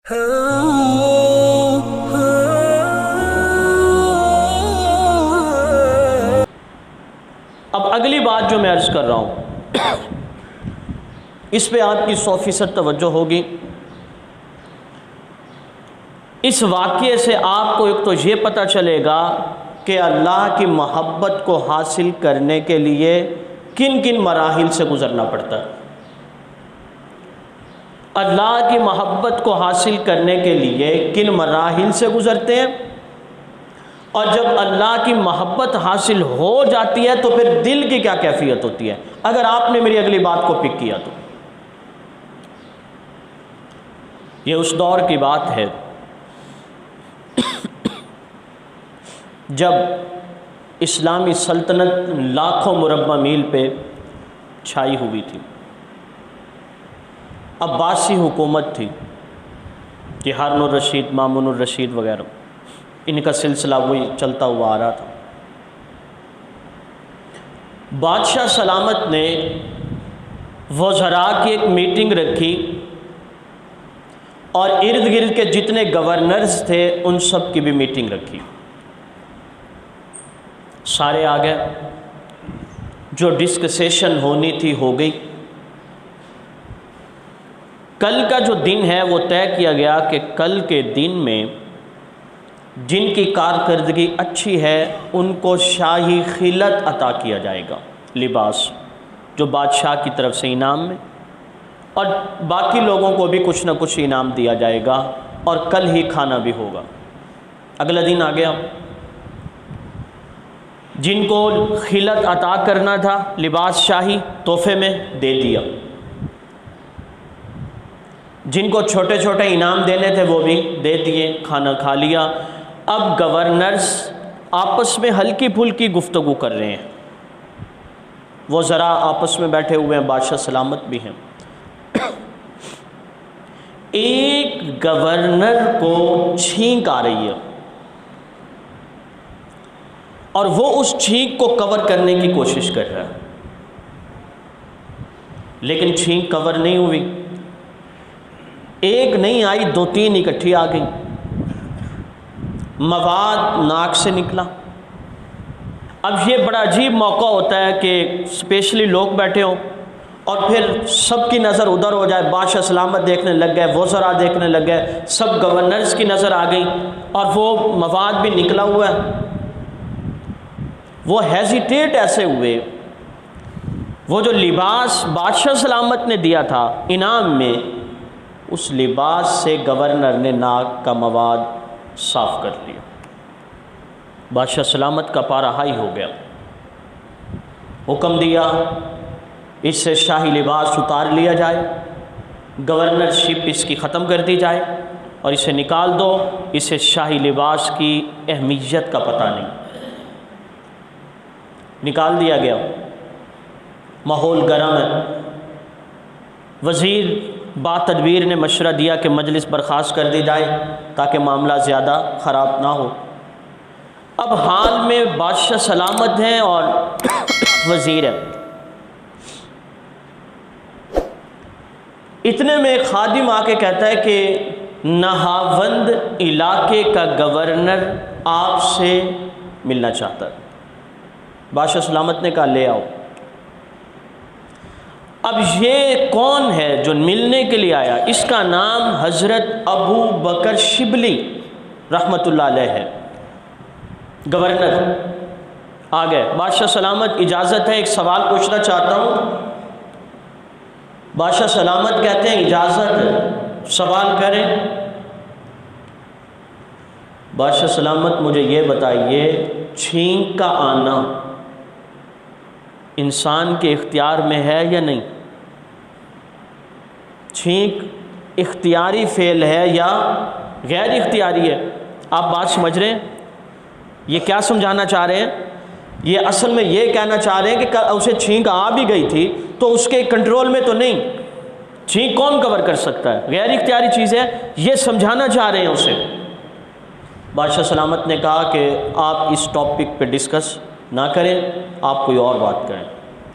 اب اگلی بات جو میں عرض کر رہا ہوں اس پہ آپ کی 100% توجہ ہوگی۔ اس واقعے سے آپ کو ایک تو یہ پتہ چلے گا کہ اللہ کی محبت کو حاصل کرنے کے لیے کن کن مراحل سے گزرنا پڑتا ہے۔ اللہ کی محبت کو حاصل کرنے کے لیے کن مراحل سے گزرتے ہیں، اور جب اللہ کی محبت حاصل ہو جاتی ہے تو پھر دل کی کیا کیفیت ہوتی ہے، اگر آپ نے میری اگلی بات کو پک کیا تو۔ یہ اس دور کی بات ہے جب اسلامی سلطنت لاکھوں مربع میل پہ چھائی ہوئی تھی، عباسی حکومت تھی کہ ہارون الرشید، مامون الرشید وغیرہ، ان کا سلسلہ وہی چلتا ہوا آ رہا تھا۔ بادشاہ سلامت نے وزراء کی ایک میٹنگ رکھی اور ارد گرد کے جتنے گورنرز تھے ان سب کی بھی میٹنگ رکھی۔ سارے آ گئے، جو ڈسکسیشن ہونی تھی ہو گئی۔ کل کا جو دن ہے وہ طے کیا گیا کہ کل کے دن میں جن کی کارکردگی اچھی ہے ان کو شاہی خلعت عطا کیا جائے گا، لباس جو بادشاہ کی طرف سے انعام میں، اور باقی لوگوں کو بھی کچھ نہ کچھ انعام دیا جائے گا، اور کل ہی کھانا بھی ہوگا۔ اگلا دن آ گیا، جن کو خلعت عطا کرنا تھا، لباس شاہی تحفے میں دے دیا، جن کو چھوٹے چھوٹے انعام دینے تھے وہ بھی دے دیے، کھانا کھا لیا۔ اب گورنرز آپس میں ہلکی پھلکی گفتگو کر رہے ہیں، وزراء آپس میں بیٹھے ہوئے ہیں، بادشاہ سلامت بھی ہیں۔ ایک گورنر کو چھینک آ رہی ہے اور وہ اس چھینک کو کور کرنے کی کوشش کر رہا ہے، لیکن چھینک کور نہیں ہوئی۔ ایک نہیں آئی، 2-3 اکٹھی آ گئی، مواد ناک سے نکلا۔ اب یہ بڑا عجیب موقع ہوتا ہے کہ اسپیشلی لوگ بیٹھے ہوں اور پھر سب کی نظر ادھر ہو جائے، بادشاہ سلامت دیکھنے لگ گئے، وزراء دیکھنے لگ گئے، سب گورنرز کی نظر آ گئی اور وہ مواد بھی نکلا ہوا ہے۔ وہ ہیزیٹیٹ ایسے ہوئے، وہ جو لباس بادشاہ سلامت نے دیا تھا انعام میں، اس لباس سے گورنر نے ناک کا مواد صاف کر لیا۔ بادشاہ سلامت کا پارا ہائی ہو گیا، حکم دیا اس سے شاہی لباس اتار لیا جائے، گورنر شپ اس کی ختم کر دی جائے اور اسے نکال دو، اسے شاہی لباس کی اہمیت کا پتہ نہیں۔ نکال دیا گیا، ماحول گرم ہے۔ وزیر با تدبیر نے مشورہ دیا کہ مجلس برخاست کر دی جائے تاکہ معاملہ زیادہ خراب نہ ہو۔ اب حال میں بادشاہ سلامت ہیں اور وزیر ہے۔ اتنے میں ایک خادم آ کے کہتا ہے کہ نہاوند علاقے کا گورنر آپ سے ملنا چاہتا ہے۔ بادشاہ سلامت نے کہا لے آؤ۔ اب یہ کون ہے جو ملنے کے لیے آیا؟ اس کا نام حضرت ابو بکر شبلی رحمۃ اللہ علیہ ہے، گورنر آ گئے۔ بادشاہ سلامت اجازت ہے ایک سوال پوچھنا چاہتا ہوں؟ بادشاہ سلامت کہتے ہیں اجازت ہے، سوال کریں۔ بادشاہ سلامت مجھے یہ بتائیے، چھینک کا آنا انسان کے اختیار میں ہے یا نہیں؟ چھینک اختیاری فعل ہے یا غیر اختیاری ہے؟ آپ بات سمجھ رہے ہیں؟ یہ کیا سمجھانا چاہ رہے ہیں؟ یہ اصل میں یہ کہنا چاہ رہے ہیں کہ اسے چھینک آ بھی گئی تھی تو اس کے کنٹرول میں تو نہیں، چھینک کون کور کر سکتا ہے، غیر اختیاری چیز ہے، یہ سمجھانا چاہ رہے ہیں اسے۔ بادشاہ سلامت نے کہا کہ آپ اس ٹاپک پہ ڈسکس نہ کریں، آپ کوئی اور بات کریں۔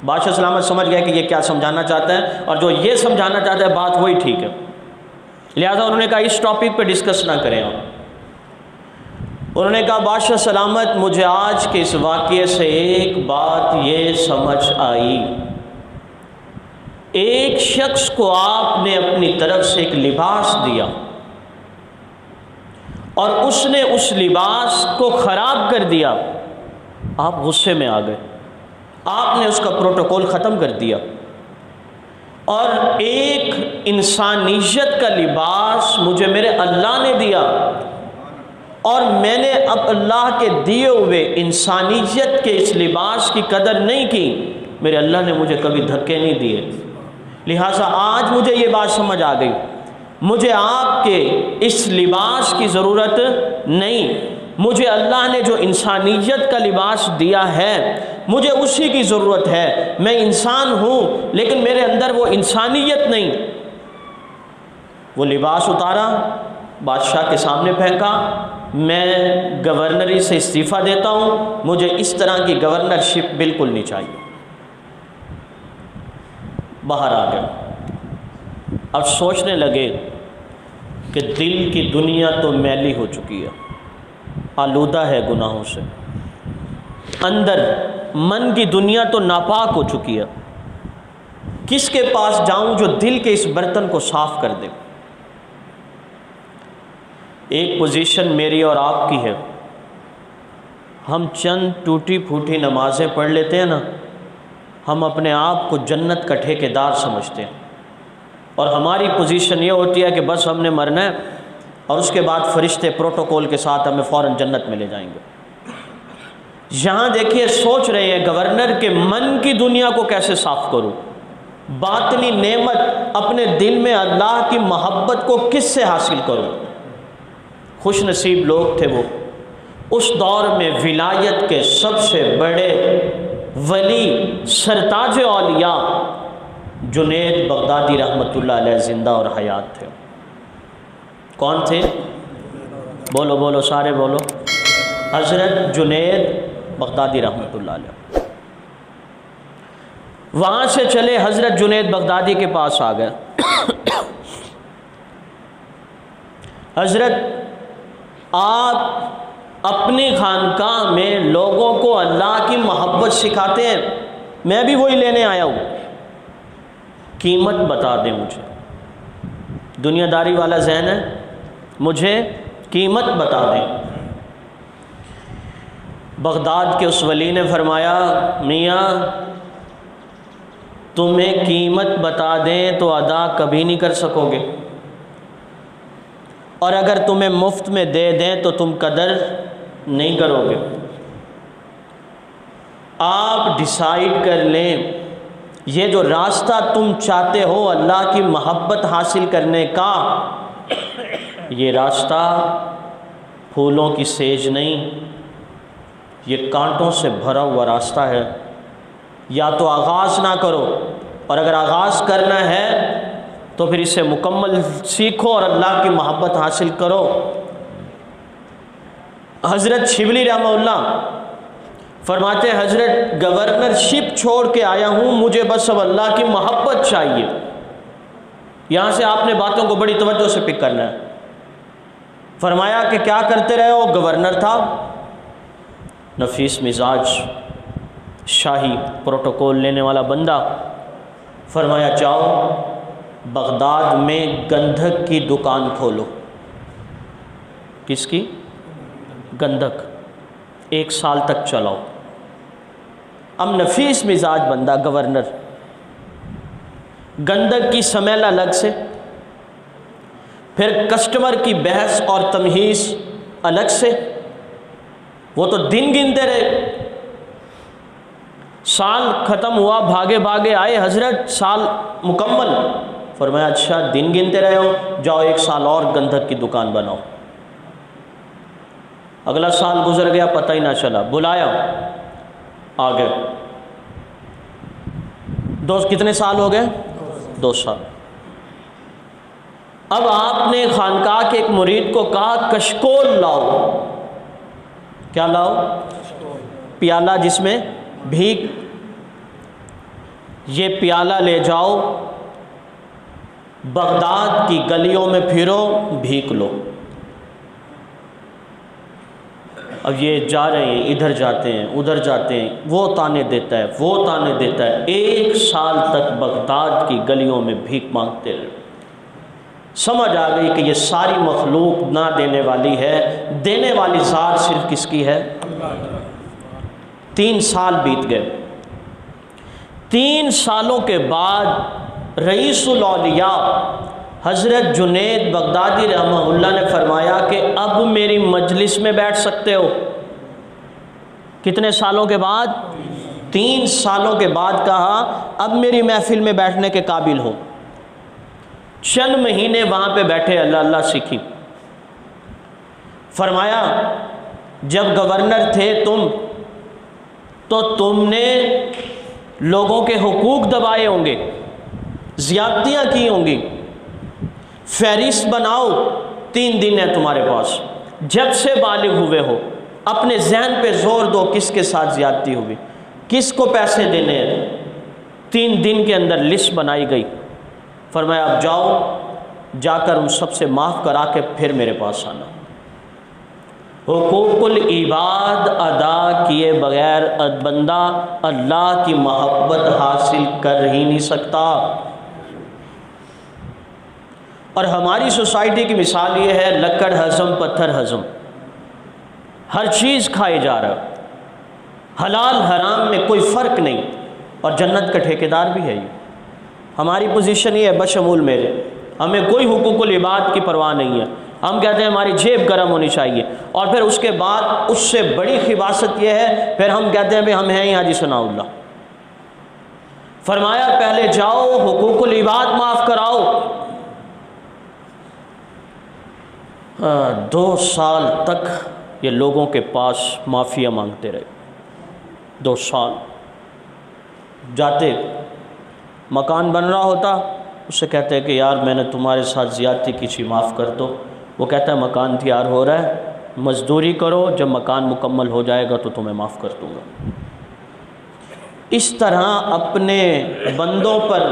بادشاہ سلامت سمجھ گئے کہ یہ کیا سمجھانا چاہتا ہے، اور جو یہ سمجھانا چاہتا ہے بات وہی ٹھیک ہے۔ لہذا انہوں نے کہا اس ٹاپک پہ ڈسکس نہ کریں آپ. انہوں نے کہا بادشاہ سلامت مجھے آج کے اس واقعے سے ایک بات یہ سمجھ آئی، ایک شخص کو آپ نے اپنی طرف سے ایک لباس دیا اور اس نے اس لباس کو خراب کر دیا، آپ غصے میں آ گئے، آپ نے اس کا پروٹوکول ختم کر دیا، اور ایک انسانیت کا لباس مجھے میرے اللہ نے دیا اور میں نے اب اللہ کے دیے ہوئے انسانیت کے اس لباس کی قدر نہیں کی، میرے اللہ نے مجھے کبھی دھکے نہیں دیے، لہٰذا آج مجھے یہ بات سمجھ آ گئی، مجھے آپ کے اس لباس کی ضرورت نہیں، مجھے اللہ نے جو انسانیت کا لباس دیا ہے مجھے اسی کی ضرورت ہے، میں انسان ہوں لیکن میرے اندر وہ انسانیت نہیں. وہ لباس اتارا، بادشاہ کے سامنے پھینکا، میں گورنری سے استعفیٰ دیتا ہوں، مجھے اس طرح کی گورنرشپ بالکل نہیں چاہیے. باہر آ گئے. اب سوچنے لگے کہ دل کی دنیا تو میلی ہو چکی ہے، آلودہ ہے گناہوں سے، اندر من کی دنیا تو ناپاک ہو چکی ہے، کس کے پاس جاؤں جو دل کے اس برتن کو صاف کر دے. ایک پوزیشن میری اور آپ کی ہے، ہم چند ٹوٹی پھوٹی نمازیں پڑھ لیتے ہیں نا، ہم اپنے آپ کو جنت کا ٹھیکیدار سمجھتے ہیں، اور ہماری پوزیشن یہ ہوتی ہے کہ بس ہم نے مرنا ہے اور اس کے بعد فرشتے پروٹوکول کے ساتھ ہمیں فوراً جنت میں لے جائیں گے. یہاں دیکھیے سوچ رہے ہیں گورنر کے من کی دنیا کو کیسے صاف کروں، باطنی نعمت اپنے دل میں اللہ کی محبت کو کس سے حاصل کروں. خوش نصیب لوگ تھے وہ، اس دور میں ولایت کے سب سے بڑے ولی سرتاج اولیاء جنید بغدادی رحمۃ اللہ علیہ زندہ اور حیات تھے. کون تھے؟ بولو بولو سارے بولو. حضرت جنید بغدادی رحمۃ اللہ علیہ. وہاں سے چلے حضرت جنید بغدادی کے پاس آ گئے. حضرت آپ اپنی خانقاہ میں لوگوں کو اللہ کی محبت سکھاتے ہیں، میں بھی وہی لینے آیا ہوں، قیمت بتا دیں مجھے. دنیا داری والا ذہن ہے، مجھے قیمت بتا دیں. بغداد کے اس ولی نے فرمایا میاں تمہیں قیمت بتا دیں تو ادا کبھی نہیں کر سکو گے، اور اگر تمہیں مفت میں دے دیں تو تم قدر نہیں کرو گے. آپ ڈیسائیڈ کر لیں یہ جو راستہ تم چاہتے ہو اللہ کی محبت حاصل کرنے کا، یہ راستہ پھولوں کی سیج نہیں، یہ کانٹوں سے بھرا ہوا راستہ ہے. یا تو آغاز نہ کرو، اور اگر آغاز کرنا ہے تو پھر اسے مکمل سیکھو اور اللہ کی محبت حاصل کرو. حضرت شبلی رحمہ اللہ فرماتے ہیں حضرت گورنرشپ چھوڑ کے آیا ہوں، مجھے بس اب اللہ کی محبت چاہیے. یہاں سے آپ نے باتوں کو بڑی توجہ سے پک کرنا ہے. فرمایا کہ کیا کرتے رہے ہو؟ گورنر تھا، نفیس مزاج، شاہی پروٹوکول لینے والا بندہ. فرمایا جاؤ بغداد میں گندھک کی دکان کھولو. کس کی؟ گندھک. 1 سال تک چلاؤ. اب نفیس مزاج بندہ گورنر، گندھک کی سمیل الگ سے، پھر کسٹمر کی بحث اور تمہیز الگ سے. وہ تو دن گنتے رہے. سال ختم ہوا، بھاگے بھاگے آئے حضرت سال مکمل. فرمایا اچھا دن گنتے رہے ہو، جاؤ 1 سال اور گندھک کی دکان بناؤ. اگلا سال گزر گیا، پتہ ہی نہ چلا. بلایا، آگے کتنے سال ہو گئے؟ 2 سال. اب آپ نے خانقاہ کے ایک مرید کو کہا کشکول لاؤ. کیا لاؤ؟ پیالہ جس میں بھیک. یہ پیالہ لے جاؤ بغداد کی گلیوں میں پھرو، بھیک لو۔ اب یہ جا رہے ہیں، ادھر جاتے ہیں ادھر جاتے ہیں، وہ تانے دیتا ہے وہ تانے دیتا ہے، 1 سال تک بغداد کی گلیوں میں بھیک مانگتے رہے۔ سمجھ آ گئی کہ یہ ساری مخلوق نہ دینے والی ہے، دینے والی ذات صرف کس کی ہے؟ 3 سال بیت گئے۔ 3 سالوں کے بعد رئیس الاولیاء حضرت جنید بغدادی رحمہ اللہ نے فرمایا کہ اب میری مجلس میں بیٹھ سکتے ہو۔ کتنے سالوں کے بعد؟ 3 سالوں کے بعد کہا اب میری محفل میں بیٹھنے کے قابل ہو۔ چند مہینے وہاں پہ بیٹھے، اللہ اللہ سیکھی۔ فرمایا جب گورنر تھے تم تو تم نے لوگوں کے حقوق دبائے ہوں گے، زیادتیاں کی ہوں گی، فہرست بناؤ، 3 دن ہے تمہارے پاس، جب سے بالغ ہوئے ہو اپنے ذہن پہ زور دو کس کے ساتھ زیادتی ہوئی، کس کو پیسے دینے ہیں۔ 3 دن کے اندر لسٹ بنائی گئی۔ فرمایا اب جاؤ، جا کر ان سب سے معاف کرا کے پھر میرے پاس آنا۔ حقوق العباد ادا کیے بغیر بندہ اللہ کی محبت حاصل کر ہی نہیں سکتا۔ اور ہماری سوسائٹی کی مثال یہ ہے، لکڑ ہضم پتھر ہضم، ہر چیز کھائے جا رہا، حلال حرام میں کوئی فرق نہیں، اور جنت کا ٹھیکیدار بھی ہے یہ۔ ہماری پوزیشن یہ ہے بشمول میرے، ہمیں کوئی حقوق العباد کی پرواہ نہیں ہے۔ ہم کہتے ہیں ہماری جیب گرم ہونی چاہیے، اور پھر اس کے بعد اس سے بڑی خباثت یہ ہے، پھر ہم کہتے ہیں ہم ہیں ہی حاجی ثناء اللہ۔ فرمایا پہلے جاؤ حقوق العباد معاف کراؤ۔ 2 سال تک یہ لوگوں کے پاس معافیاں مانگتے رہے، 2 سال جاتے، مکان بن رہا ہوتا، اس سے کہتے ہیں کہ یار میں نے تمہارے ساتھ زیادتی کی تھی، معاف کر دو۔ وہ کہتا ہے مکان تیار ہو رہا ہے، مزدوری کرو، جب مکان مکمل ہو جائے گا تو تمہیں معاف کر دوں گا۔ اس طرح اپنے بندوں پر،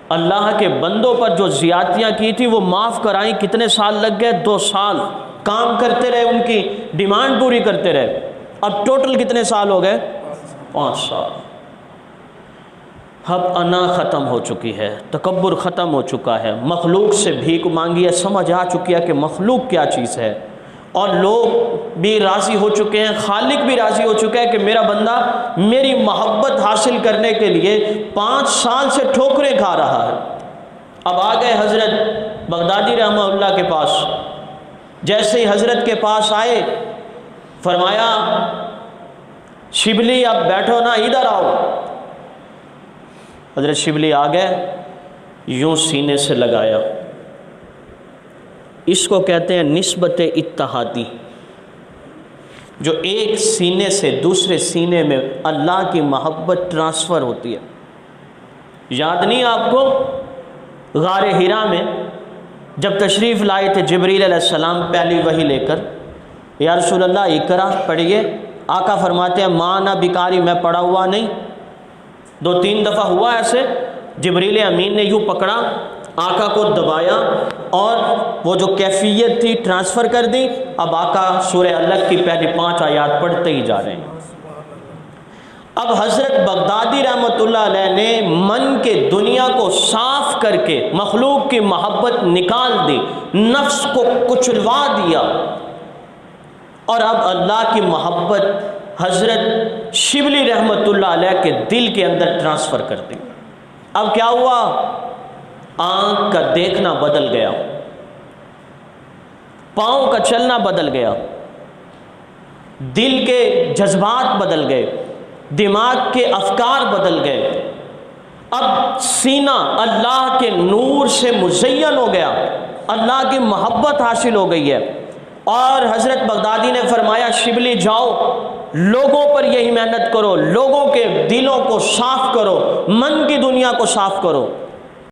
اللہ کے بندوں پر جو زیادتیاں کی تھی وہ معاف کرائیں۔ کتنے سال لگ گئے؟ 2 سال کام کرتے رہے، ان کی ڈیمانڈ پوری کرتے رہے۔ اب ٹوٹل کتنے سال ہو گئے؟ 5 سال۔ اب انا ختم ہو چکی ہے، تکبر ختم ہو چکا ہے، مخلوق سے بھیک مانگی ہے، سمجھ آ چکی ہے کہ مخلوق کیا چیز ہے، اور لوگ بھی راضی ہو چکے ہیں، خالق بھی راضی ہو چکا ہے کہ میرا بندہ میری محبت حاصل کرنے کے لیے 5 سال سے ٹھوکریں کھا رہا ہے۔ اب آ گئے حضرت بغدادی رحمہ اللہ کے پاس۔ جیسے ہی حضرت کے پاس آئے، فرمایا شبلی اب بیٹھو نا، ادھر آؤ۔ حضرت شبلی آ گئے، یوں سینے سے لگایا۔ اس کو کہتے ہیں نسبت اتحادی، جو ایک سینے سے دوسرے سینے میں اللہ کی محبت ٹرانسفر ہوتی ہے۔ یاد نہیں آپ کو غار حرا میں جب تشریف لائے تھے جبریل علیہ السلام پہلی وحی لے کر، یا رسول اللہ اقرا پڑھیے۔ آقا فرماتے ہیں ماں نہ بیکاری، میں پڑھا ہوا نہیں۔ 2-3 دفعہ ہوا ایسے، جبریل امین نے یوں پکڑا، آقا کو دبایا، اور وہ جو کیفیت تھی ٹرانسفر کر دی۔ اب آقا سورہ الگ کی پہلی 5 آیات پڑھتے ہی جا رہے ہیں۔ اب حضرت بغدادی رحمۃ اللہ علیہ نے من کے دنیا کو صاف کر کے مخلوق کی محبت نکال دی، نفس کو کچلوا دیا، اور اب اللہ کی محبت حضرت شبلی رحمۃ اللہ علیہ کے دل کے اندر ٹرانسفر کر دی۔ اب کیا ہوا؟ آنکھ کا دیکھنا بدل گیا، پاؤں کا چلنا بدل گیا، دل کے جذبات بدل گئے، دماغ کے افکار بدل گئے۔ اب سینہ اللہ کے نور سے مزین ہو گیا، اللہ کی محبت حاصل ہو گئی ہے۔ اور حضرت بغدادی نے فرمایا شبلی جاؤ، لوگوں پر یہی محنت کرو، لوگوں کے دلوں کو صاف کرو، من کی دنیا کو صاف کرو۔